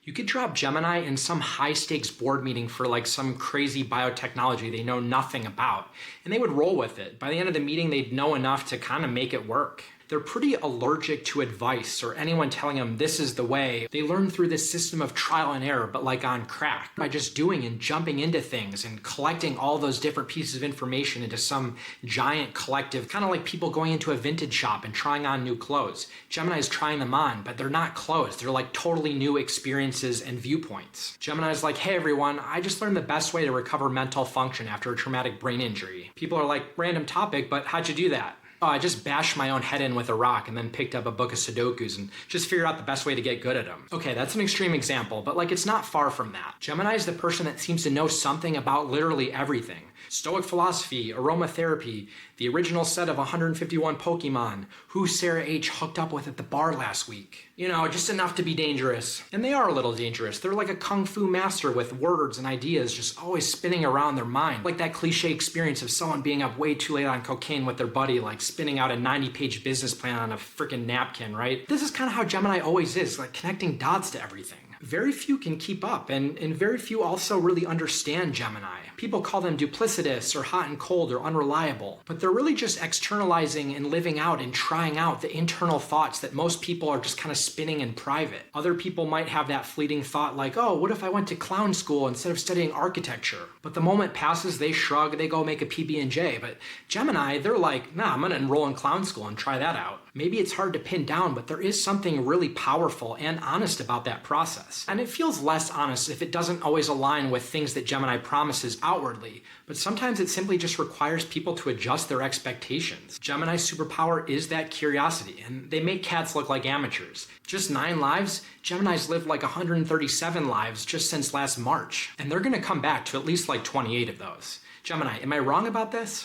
You could drop Gemini in some high stakes board meeting for like some crazy biotechnology they know nothing about, and they would roll with it. By the end of the meeting, they'd know enough to kind of make it work. They're pretty allergic to advice or anyone telling them this is the way. They learn through this system of trial and error, but like on crack, by just doing and jumping into things and collecting all those different pieces of information into some giant collective, kind of like people going into a vintage shop and trying on new clothes. Gemini's trying them on, but they're not clothes. They're like totally new experiences and viewpoints. Gemini's like, hey everyone, I just learned the best way to recover mental function after a traumatic brain injury. People are like, random topic, but how'd you do that? Oh, I just bashed my own head in with a rock and then picked up a book of Sudokus and just figured out the best way to get good at them. Okay, that's an extreme example, but like it's not far from that. Gemini is the person that seems to know something about literally everything. Stoic philosophy, aromatherapy, the original set of 151 Pokemon, who Sarah H. hooked up with at the bar last week. You know, just enough to be dangerous. And they are a little dangerous. They're like a kung fu master with words and ideas just always spinning around their mind. Like that cliche experience of someone being up way too late on cocaine with their buddy, like spinning out a 90-page business plan on a freaking napkin, right? This is kind of how Gemini always is, like connecting dots to everything. Very few can keep up, and very few also really understand Gemini. People call them duplicitous or hot and cold or unreliable, but they're really just externalizing and living out and trying out the internal thoughts that most people are just kind of spinning in private. Other people might have that fleeting thought like, oh, what if I went to clown school instead of studying architecture? But the moment passes, they shrug, they go make a PB&J. But Gemini, they're like, nah, I'm gonna enroll in clown school and try that out. Maybe it's hard to pin down, but there is something really powerful and honest about that process. And it feels less honest if it doesn't always align with things that Gemini promises outwardly, but sometimes it simply just requires people to adjust their expectations. Gemini's superpower is that curiosity, and they make cats look like amateurs. Just 9 lives, Gemini's lived like 137 lives just since last March, and they're gonna come back to at least like 28 of those. Gemini, am I wrong about this?